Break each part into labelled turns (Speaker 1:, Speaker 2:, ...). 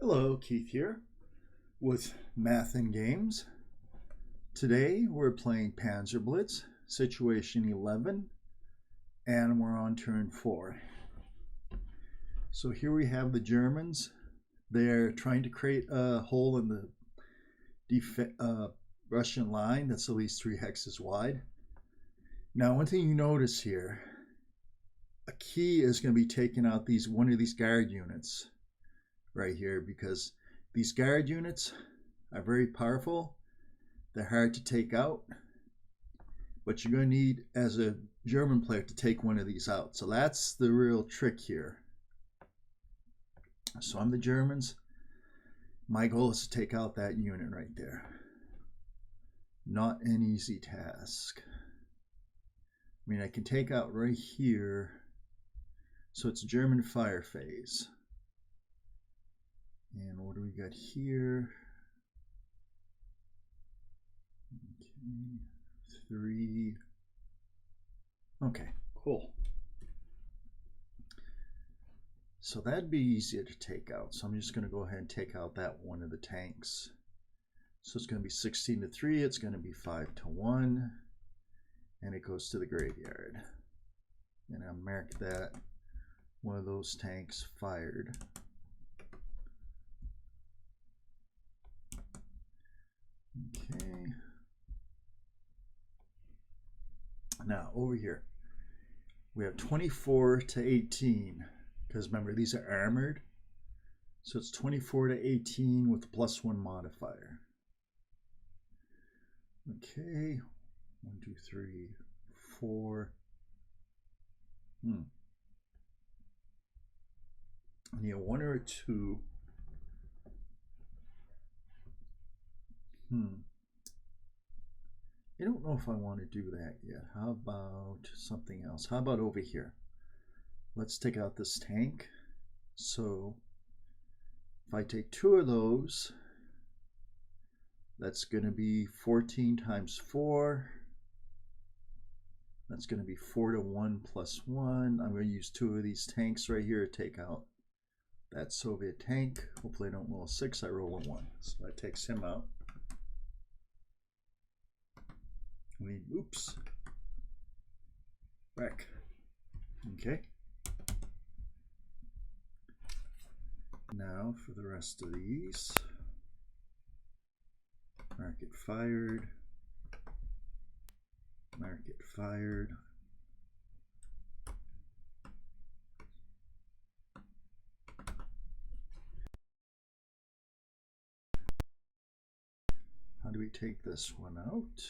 Speaker 1: Hello, Keith here with Math and Games. Today we're playing PanzerBlitz, situation 11, and we're on turn 4. So here we have the Germans. They're trying to create a hole in the Russian line that's at least 3 hexes wide. Now, one thing you notice here, a key is going to be taking out one of these guard units right here, because these guard units are very powerful. They're hard to take out, but you're going to need, as a German player, to take one of these out. So that's the real trick here. So I'm the Germans. My goal is to take out that unit right there. Not an easy task. I mean, I can take out right here. So it's German fire phase. And what do we got here? Okay, 3. Okay, cool. So that'd be easier to take out. So I'm just going to go ahead and take out that one of the tanks. So it's going to be 16 to 3. It's going to be 5 to 1. And it goes to the graveyard. And I'll mark that one of those tanks fired. Okay. Now over here we have 24 to 18, because remember, these are armored, so it's 24 to 18 with a +1 modifier. Okay, 1, 2, 3, 4. I need a 1 or a 2. I don't know if I want to do that yet. How about something else? How about over here? Let's take out this tank. So if I take 2 of those, that's going to be 14 times 4. That's going to be 4 to 1 plus 1. I'm going to use 2 of these tanks right here to take out that Soviet tank. Hopefully I don't roll a 6, I roll a 1. So that takes him out. Oops, back. Okay. Now for the rest of these, mark it fired, mark it fired. How do we take this one out?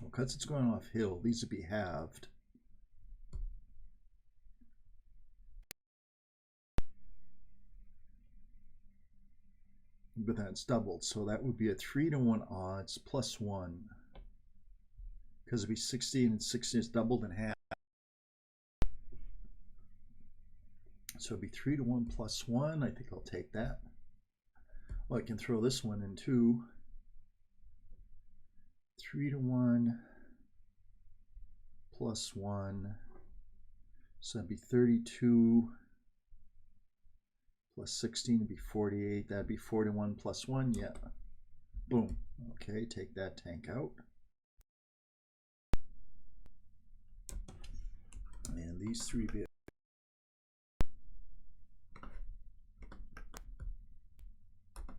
Speaker 1: Well, because it's going off hill, these would be halved. But that's doubled, so that would be a 3 to 1 odds plus 1. Because it'd be 16, and 16 is doubled in half. So it'd be 3 to 1 plus 1. I think I'll take that. Well, I can throw this one in too. 3 to 1 plus 1, so that'd be 32 plus 16 would be 48. That'd be 4 to 1 plus 1. Yeah, boom. Okay, take that tank out. And these 3 bits.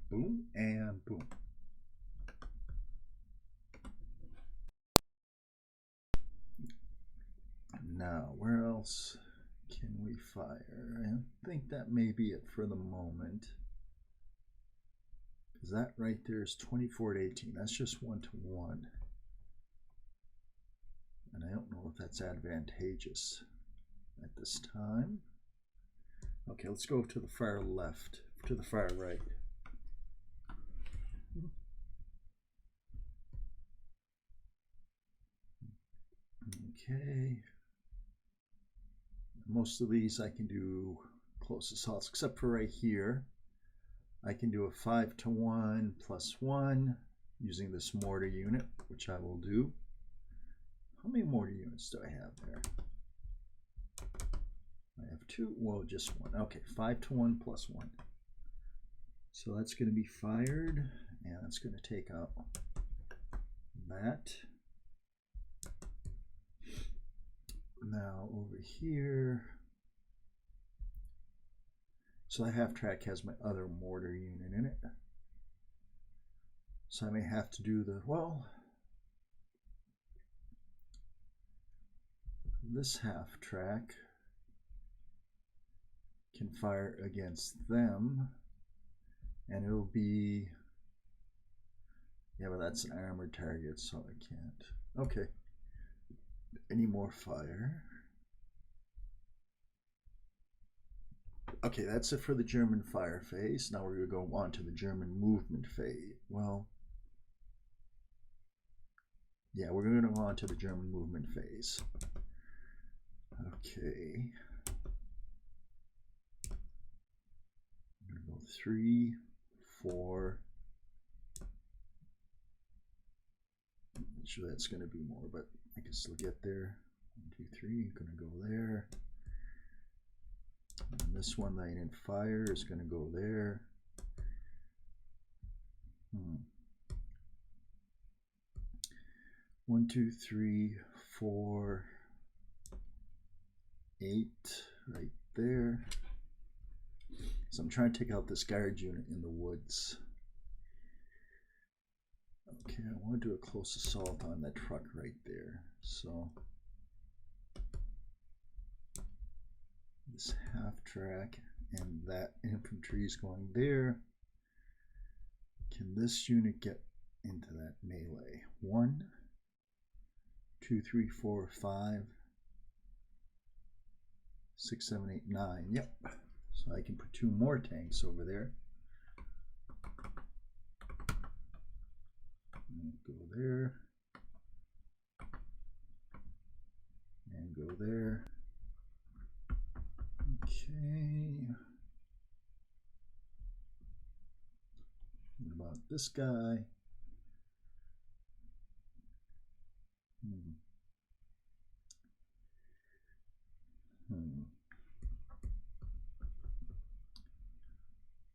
Speaker 1: Boom and boom. Now, where else can we fire? I think that may be it for the moment. Because that right there is 24 to 18. That's just 1 to 1. And I don't know if that's advantageous at this time. Okay, let's go to the far left, to the far right. Okay. Most of these I can do close assaults, except for right here. I can do a 5 to 1 plus 1 using this mortar unit, which I will do. How many mortar units do I have there? I have 2? Well, just 1. Okay, 5 to 1 plus 1. So that's going to be fired, and that's going to take out that. Now over here, so the half track has my other mortar unit in it. So I may have to do the, well, this half track can fire against them, and it'll be, yeah, but that's an armored target, so I can't. Okay. Any more fire? Okay, that's it for the German fire phase. Now we're going to go on to the German movement phase. Well, yeah, we're going to go on to the German movement phase. Okay. I'm going to go 3, 4. I'm not sure that's going to be more, but I can still get there. 1, 2, 3. I'm going to go there. And this one that I didn't fire is going to go there. 1, 2, 3, 4, 8 right there. So I'm trying to take out this guard unit in the woods. Okay, I want to do a close assault on that truck right there. So this half track and that infantry is going there. Can this unit get into that melee? 1, 2, 3, 4, 5, 6, 7, 8, 9. Yep. So I can put 2 more tanks over there. And go there. And go there. Okay. What about this guy?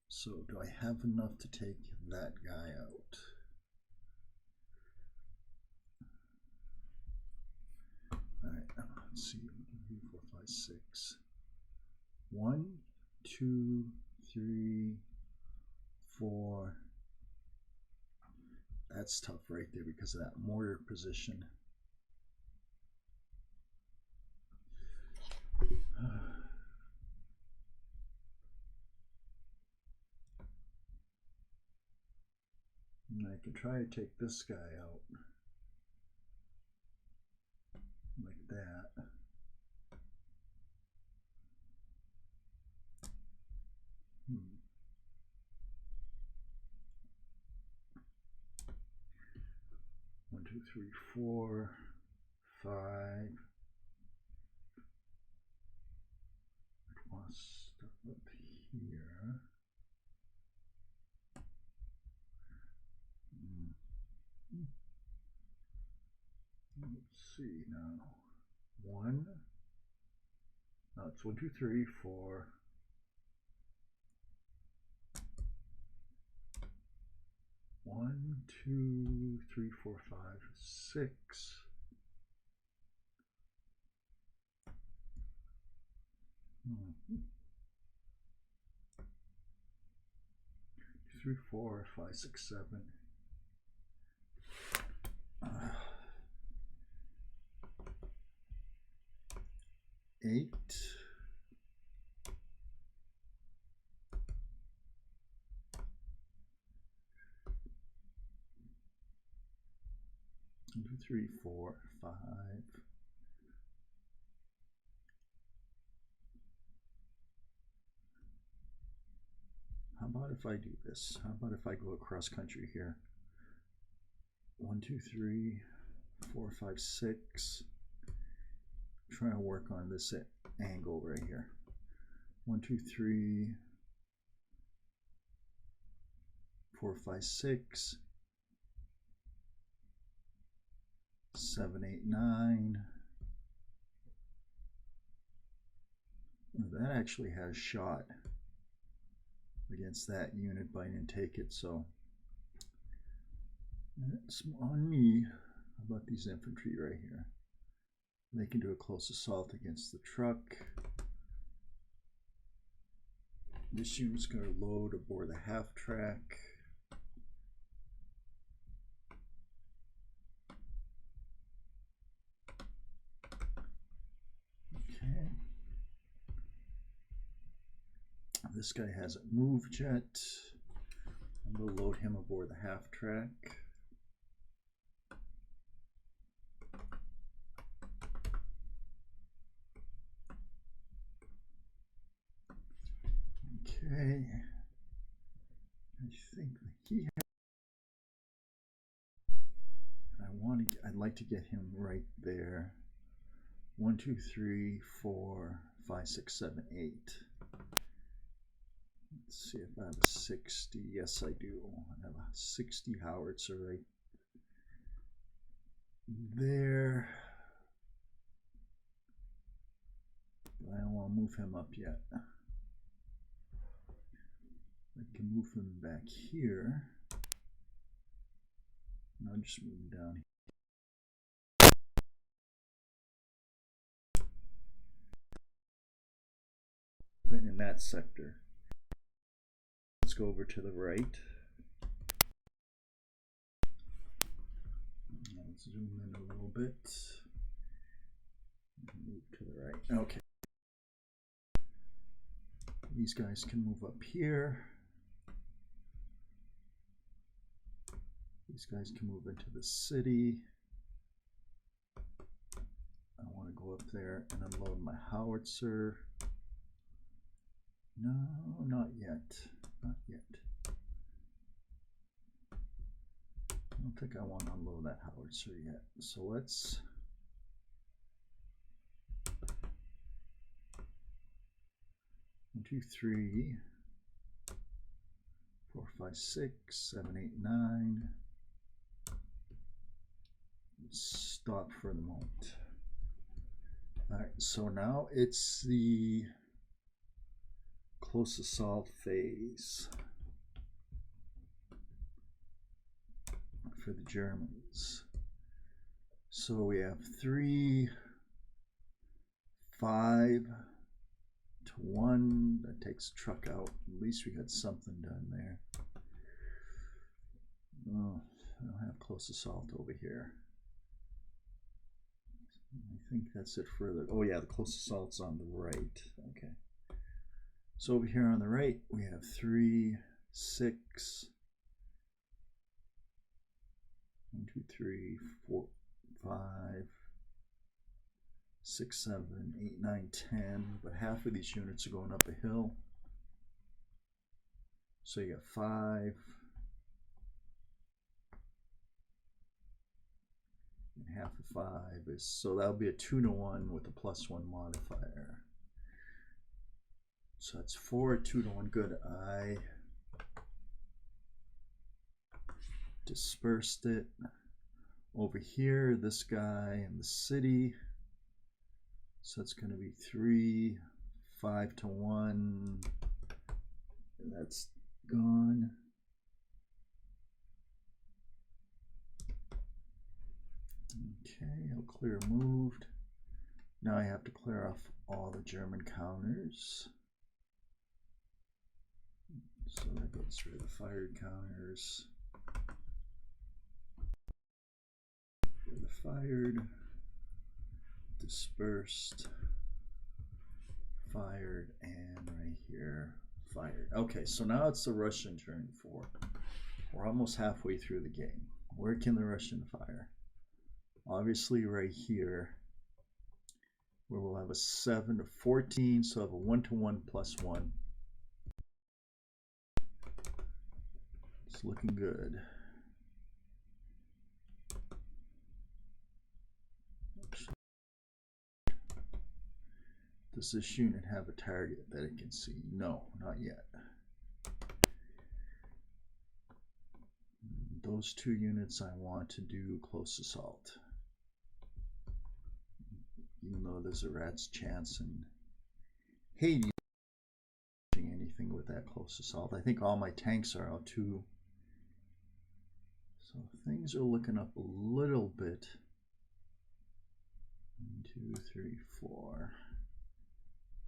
Speaker 1: So do I have enough to take that guy out? All right, let's see. 3, 4, 5, 6. 1, 2, 3, 4. That's tough right there because of that mortar position. And I can try to take this guy out like that. One, 2, 3, 4, 5. I want stuff up here. Let's see now. 1. No, it's 1, 2, 3, 4. 1, 2, 3, 4, 5, 6. 3, 4, 5, 6, 7. 8. 1, 2, 3, 4, 5. How about if I do this? How about if I go across country here? 1, 2, 3, 4, 5, 6. Try to work on this angle right here. 1, 2, 3, 4, 5, 6, 7, 8, 9. That actually has shot against that unit, but I didn't take it, so it's on me. How about these infantry right here? They can do a close assault against the truck. This unit's going to load aboard the half track. Okay. This guy hasn't moved yet. I'm going to load him aboard the half track. Okay, I think he has, I'd like to get him right there. 1, 2, 3, 4, 5, 6, 7, 8. Let's see if I have a 60. Yes, I do. I have a 60 howitzer right there. But I don't want to move him up yet. I can move him back here. And I'll just move him down here. In that sector. Let's go over to the right. Let's zoom in a little bit. Move to the right. Okay. These guys can move up here. These guys can move into the city. I want to go up there and unload my howitzer. No, not yet. Not yet. I don't think I want to unload that howitzer yet. So let's one, 2, 3, 4, 5, 6, 7, 8, 9. Stop for the moment. All right, so now it's the close assault phase for the Germans. So we have 3, 5 to 1. That takes the truck out. At least we got something done there. Oh, I don't have close assault over here. I think that's it further. Oh yeah, the close assault's on the right. Okay. So over here on the right, we have 3, 6, 1, 2, 3, 4, 5, 6, 7, 8, 9, 10. But half of these units are going up a hill. So you got 5. And half of 5 is, so that'll be a 2 to 1 with a +1 modifier. So that's 4, 2 to 1. Good. I dispersed it. Over here, this guy in the city. So it's going to be 3, 5 to 1. And that's gone. Okay, I'll clear moved. Now I have to clear off all the German counters. So that gets rid of the fired counters. The fired, dispersed, fired, and right here, fired. Okay, so now it's the Russian turn 4. We're almost halfway through the game. Where can the Russian fire? Obviously right here, where we'll have a 7 to 14, so I have a 1 to 1 +1. It's looking good. Does this unit have a target that it can see? No, not yet. Those 2 units I want to do close assault. Even though there's a rat's chance in hate using anything with that close assault. I think all my tanks are out too. So things are looking up a little bit. 1, 2, 3, 4.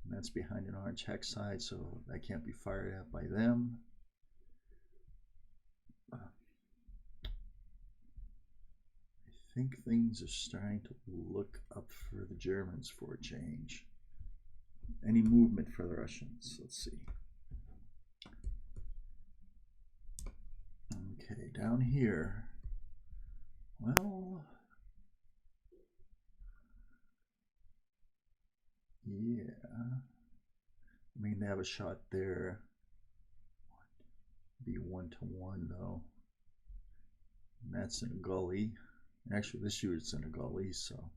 Speaker 1: And that's behind an orange hex side, so that can't be fired at by them. I think things are starting to look up for the Germans for a change. Any movement for the Russians? Let's see. Okay, down here. Well, yeah. I mean, they have a shot there. Be 1-to-1 though. And that's in a gully. Actually, this unit's in a gully, so.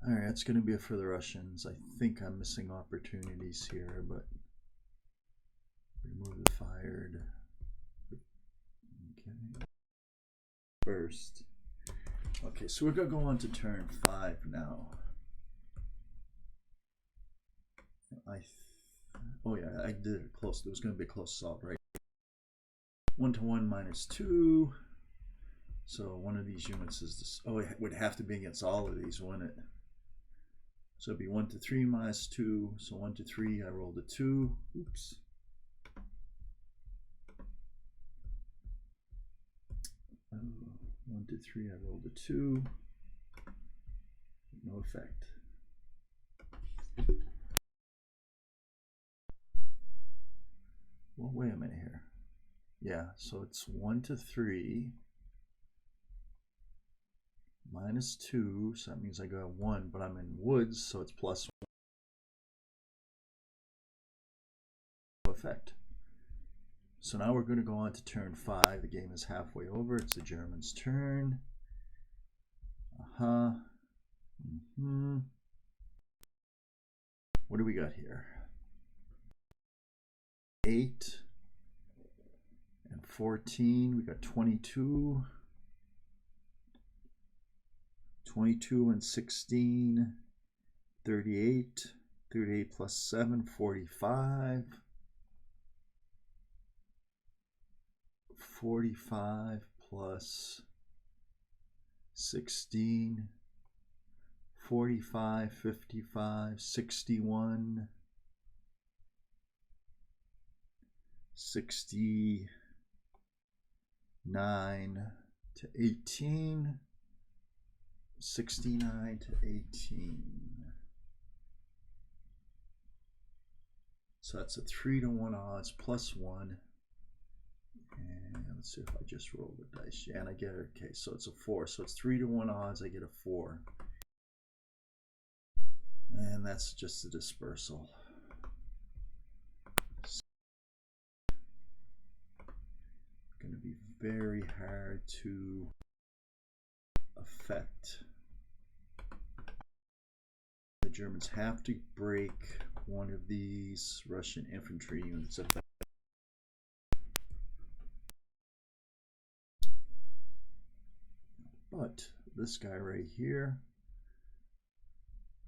Speaker 1: Alright, that's going to be it for the Russians. I think I'm missing opportunities here, but remove the fired. Okay. First. Okay, so we're going to go on to turn 5 now. Oh yeah, I did it close. It was going to be a close assault, right? 1-to-1 -2. So one of these units is this. Oh, it would have to be against all of these, wouldn't it? So it'd be 1-to-3 -2. So 1-to-3, I rolled a 2. Oops. Oh, 1-to-3, I rolled a 2. No effect. Well, wait a minute here. Yeah, so it's 1-to-3 -2, so that means I got 1, but I'm in woods, so it's +1 effect. So now we're going to go on to turn 5. The game is halfway over. It's the Germans' turn. What do we got here? 8 and 14. We got 22. 22 and 16. 38. 38 plus 7, 45. 45 plus 16. 45, 55, 61. 69 to 18. 69 to 18. So that's a 3-to-1 odds +1. And let's see if I just roll the dice. Yeah, and I get it. Okay, so it's a 4. So it's 3-to-1 odds. I get a 4. And that's just the dispersal. Going to be very hard to affect. The Germans have to break one of these Russian infantry units. But this guy right here,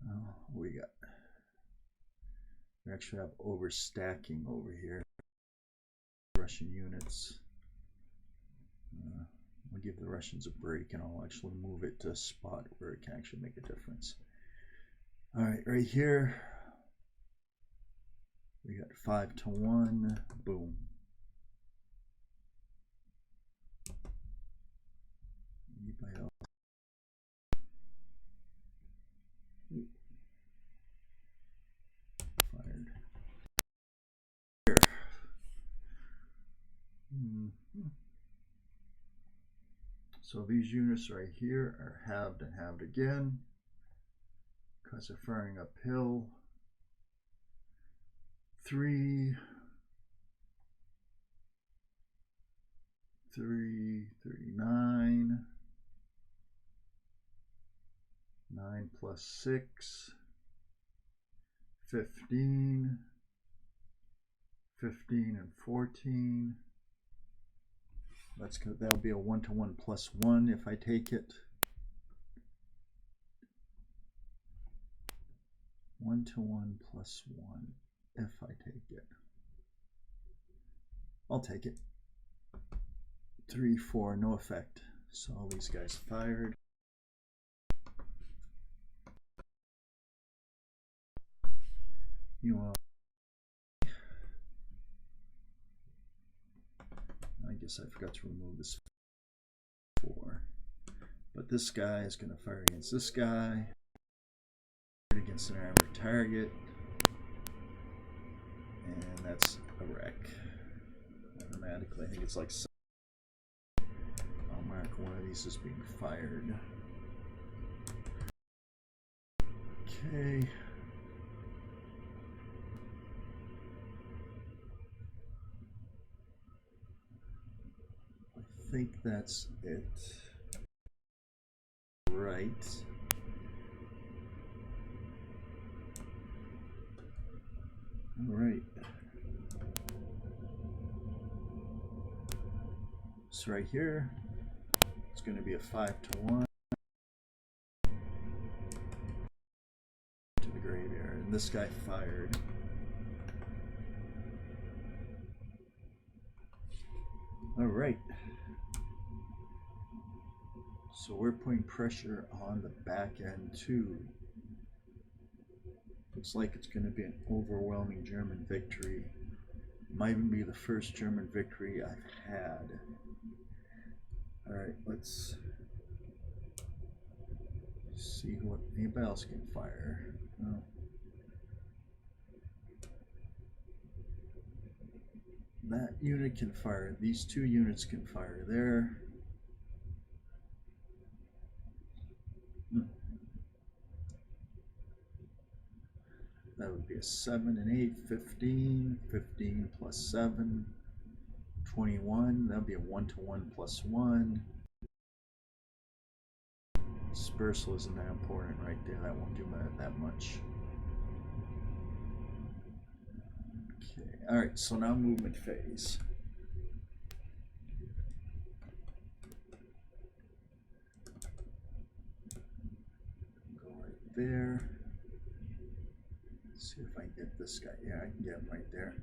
Speaker 1: oh, what we got? We actually have overstacking over here. Russian units. We'll give the Russians a break, and I'll actually move it to a spot where it can actually make a difference. All right, right here, we got 5-to-1. Boom. Anybody else? Fired. Here. So these units right here are halved and halved again because they're firing uphill. 3, 39, 9 plus 6, 15, 15 and 14. That'll be a 1-to-1 +1 if I take it. 1-to-1 plus 1 if I take it. I'll take it. 3, 4, no effect. So all these guys fired. You know, I guess I forgot to remove this 4. But this guy is going to fire against this guy. Against an armored target. And that's a wreck. Automatically, I think it's like 7. I'll mark one of these as being fired. Okay. I think that's it. Right. All right. So right here, it's going to be a 5-to-1 to the graveyard, and this guy fired. All right. So we're putting pressure on the back end too. Looks like it's going to be an overwhelming German victory. Might even be the first German victory I've had. All right, let's see what anybody else can fire. Oh. That unit can fire. These 2 units can fire there. That would be a 7 and 8, 15. 15 plus 7, 21. That would be a 1-to-1 plus 1. Dispersal isn't that important right there. That won't do that much. Okay. All right. So now movement phase. Go right there. Let's see if I can get this guy. Yeah, I can get him right there.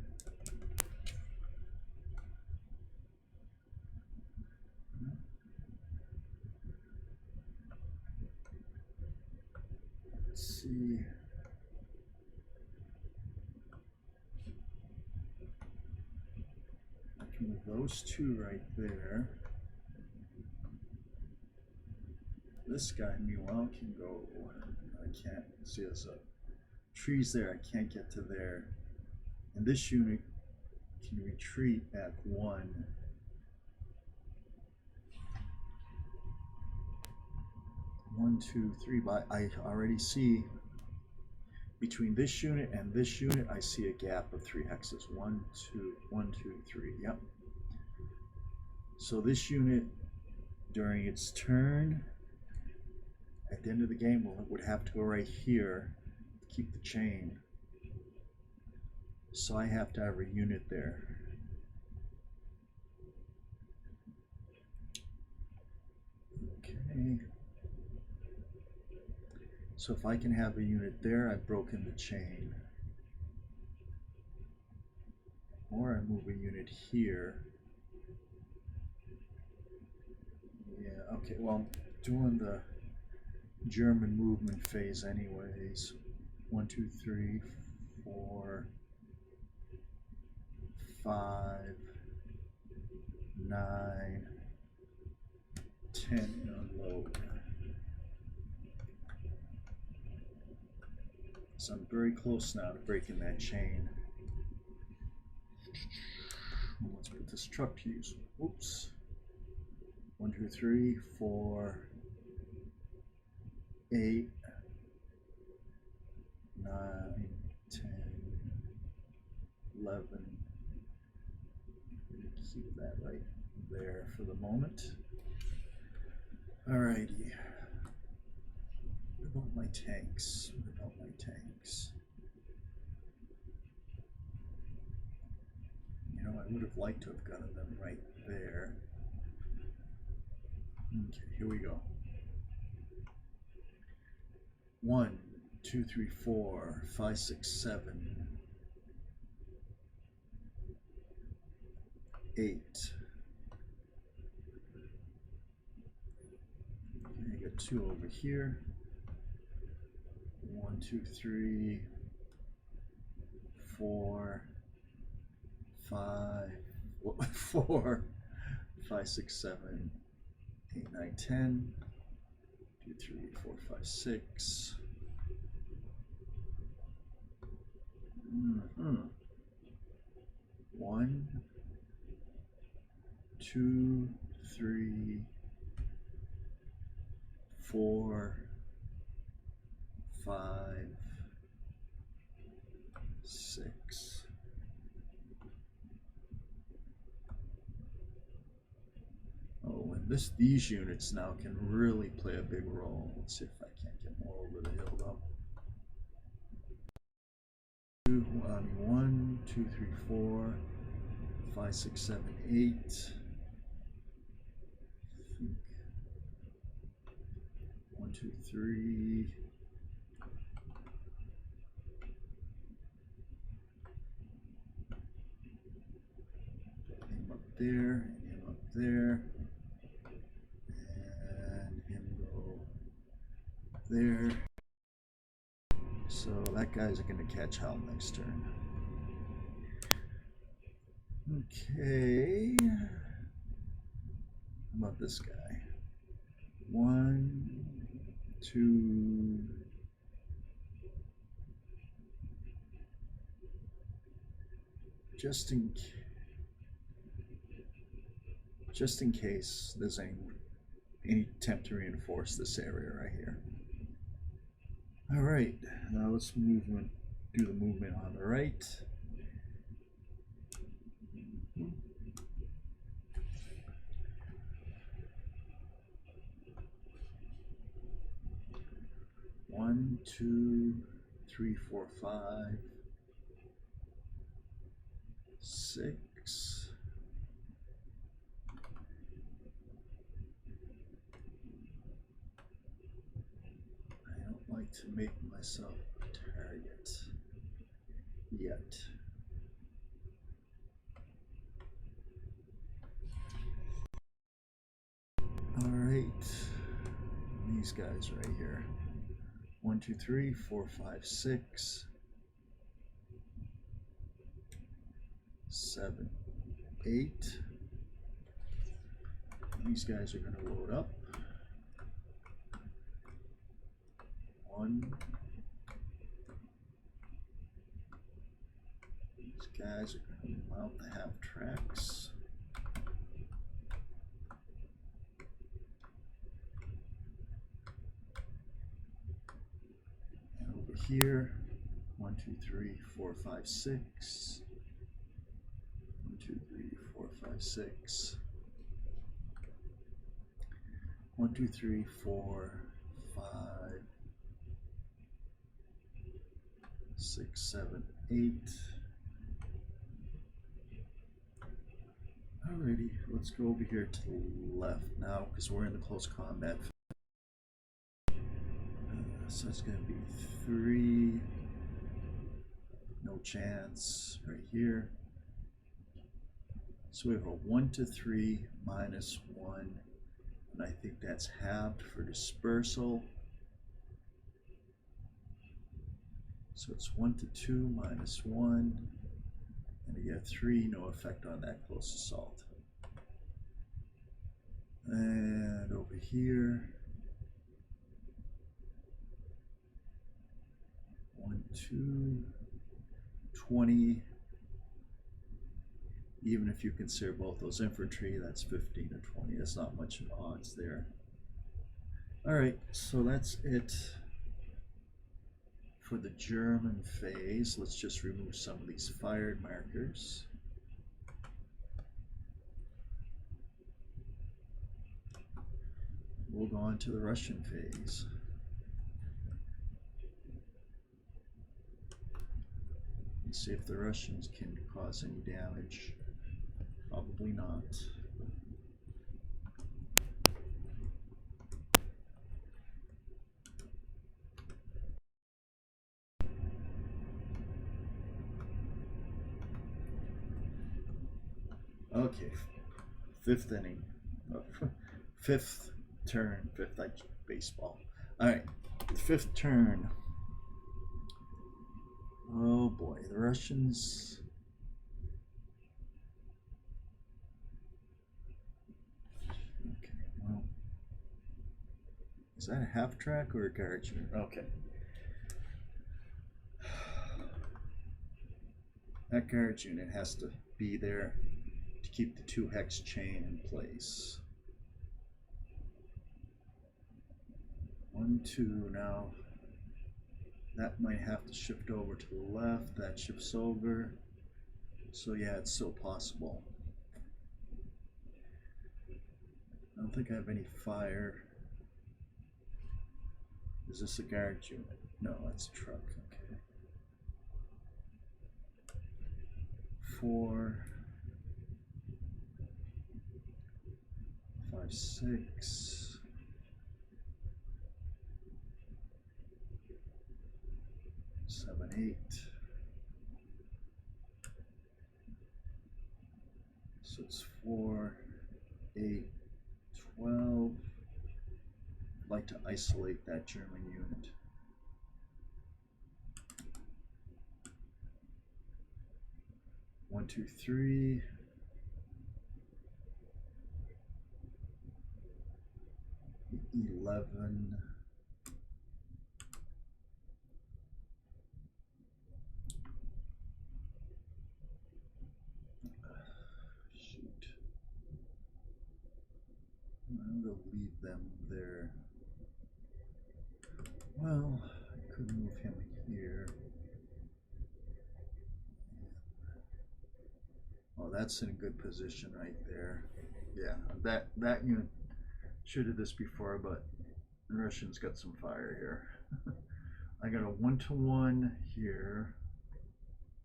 Speaker 1: Let's see. I can move those 2 right there. This guy, meanwhile, can go. I can't see there's a trees there. I can't get to there. And this unit can retreat at 1. One, 2, 3. But I already see between this unit and this unit, I see a gap of 3 hexes. 1, 2, 1, 2, 3. Yep. So this unit, during its turn, at the end of the game, would have to go right here to keep the chain. So I have to have a unit there. Okay. So if I can have a unit there, I've broken the chain. Or I move a unit here. Yeah, okay, well, I'm doing the German movement phase anyways. 1, 2, 3, 4, 5, 9, 10, and unload. So I'm very close now to breaking that chain. Let's put this truck to use. Oops. 1, 2, 3, 4, 8, 9, 10, 11. Keep that right there for the moment. Alrighty. What about my tanks? What about my tanks? You know, I would have liked to have gotten them right there. Okay, here we go. 1, 2, 3, 4, 5, 6, 7, 8. I got 2 over here. 1, 2, 3, 4, 5, 4, 5, 6, 7, 8, 9, 10. 2, 3, 4, 5, 6. 1, 2, 3, 4, 5, 6. Oh, and these units now can really play a big role. Let's see if I can't get more over the hill though. 1, 2, 3, 4, 5, 6, 7, 8. 1, 2, 3. Him up there, and him up there, and him go there. So that guy's going to catch hell next turn. Okay. How about this guy? 1, 2. Just in case there's any attempt to reinforce this area right here. All right, now let's do the movement on the right. One, 2, 3, 4, 5, 6. I don't like to make myself a target yet. All right, these guys right here. 1, 2, 3, 4, 5, 6, 7, 8. These guys are going to load up. 1. These guys are going to mount the half tracks. And over here, 1, 2, 3, 4, 5, 6. 1, 2, 3, 4, 5, 6. 1, 2, 3, 4, 5, 6, 7, 8. Alrighty, let's go over here to the left now because we're in the close combat. So it's going to be 3. No chance right here. So we have a 1 to 3 minus 1. And I think that's halved for dispersal. So it's 1 to 2 minus 1. And you get 3, no effect on that close assault. And over here, 1, 2, 20. Even if you consider both those infantry, that's 15 to 20. That's not much of odds there. All right, so that's it for the German phase. Let's just remove some of these fired markers. We'll go on to the Russian phase. Let's see if the Russians can cause any damage. Probably not. Okay, fifth inning, fifth turn, fifth like baseball. All right, fifth turn. Oh boy, the Russians. Okay, well, is that a half track or a garage unit? Okay. That garage unit has to be there to keep the 2 hex chain in place. 1, 2 now. That might have to shift over to the left. That shifts over. So yeah, it's still possible. I don't think I have any fire. Is this a garage unit? No, that's a truck. Okay. 4, 5, 6. 7, 8. So it's 4, 8, 12. I'd like to isolate that German unit. One, 2, 3. 11. Shoot. I'm going to leave them there. Well, I could move him here. Oh, that's in a good position right there. Yeah, that unit should have this before, but the Russians got some fire here. I got a 1-to-1 here.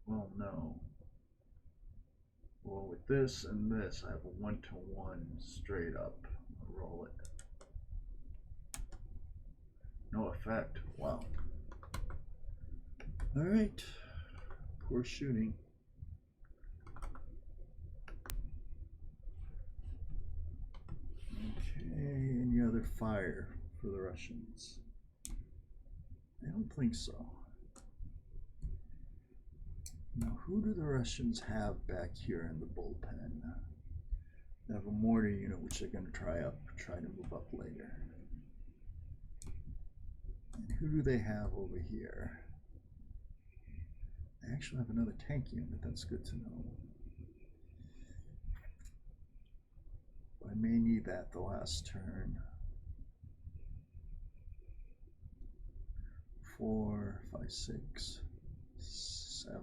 Speaker 1: Well, no. Well, with this and this, I have a 1-to-1 straight up. I'll roll it. No effect. Wow. All right. Poor shooting. Okay, any other fire for the Russians? I don't think so. Now, who do the Russians have back here in the bullpen? They have a mortar unit, which they're going to try to move up later. And who do they have over here? They actually have another tank unit. That's good to know. I may need that the last turn. 4, 5, 6, 7.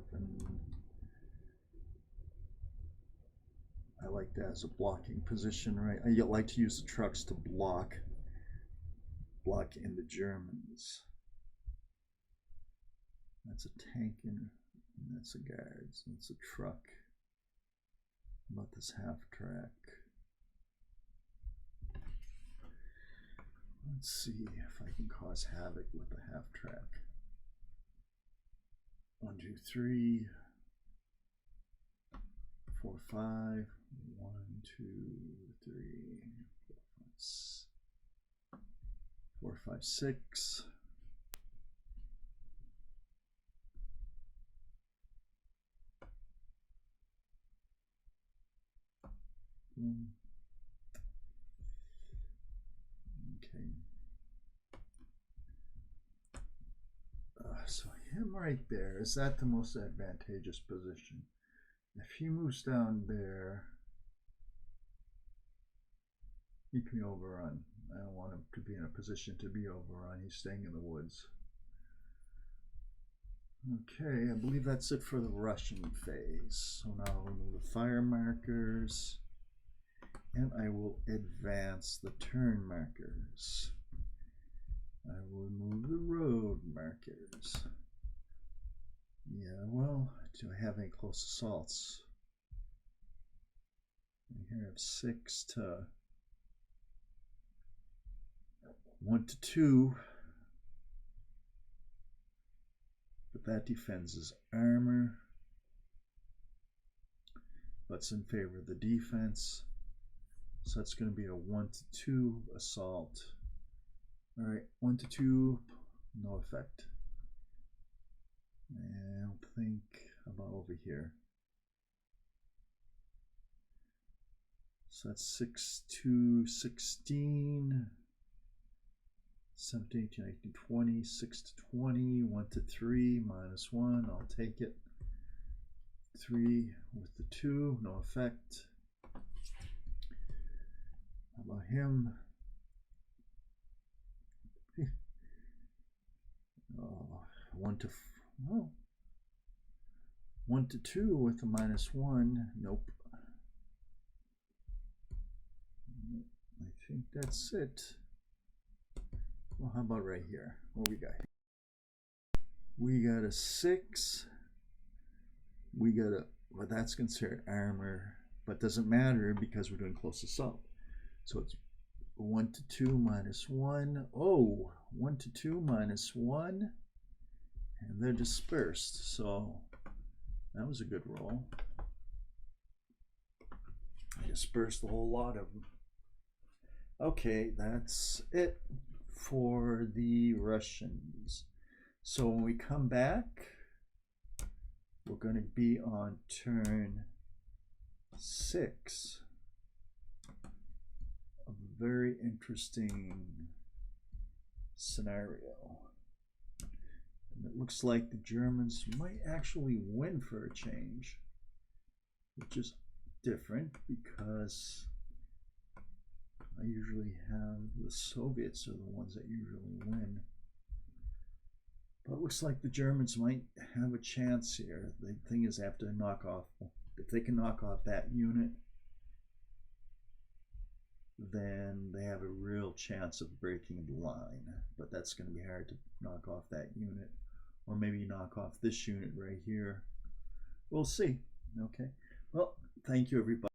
Speaker 1: I like that as a blocking position, right? I like to use the trucks to block in the Germans. That's a tank and that's a guards. That's a truck. How about this half track? Let's see if I can cause havoc with the half track. 1, 2, 3, 4, 5. 1, 2, 3, 4, 5, 6. Okay. So him right there, is that the most advantageous position? If he moves down there, he can be overrun. I don't want him to be in a position to be overrun. He's staying in the woods. Okay, I believe that's it for the Russian phase. So now I'll remove the fire markers. And I will advance the turn markers. I will remove the road markers. Yeah, well, do I have any close assaults? Here I have 6 to 1 to 2. But that defends his armor. but it's in favor of the defense. So that's going to be a 1-2 assault. All right, 1-2, no effect. And I'll think about over here. So that's 6-2, 16, 17, 18, 19, 20, 6-20, 1-3, -1, I'll take it. 3 with the 2, no effect. How about him? 1-2 with the -1, nope. I think that's it. Well, how about right here? What we got? We got a 6. We got a, well, that's considered armor, but doesn't matter because we're doing close assault. So it's 1-2 -1. Oh, 1-2 -1. And they're dispersed. So that was a good roll. I dispersed a whole lot of them. Okay, that's it for the Russians. So when we come back, we're going to be on turn 6. A very interesting scenario. And it looks like the Germans might actually win for a change, which is different because I usually have the Soviets are the ones that usually win. But it looks like the Germans might have a chance here. The thing is, they have to knock off, if they can knock off that unit, then they have a real chance of breaking the line. But that's going to be hard to knock off that unit. Or maybe knock off this unit right here. We'll see. Okay. Well, thank you, everybody.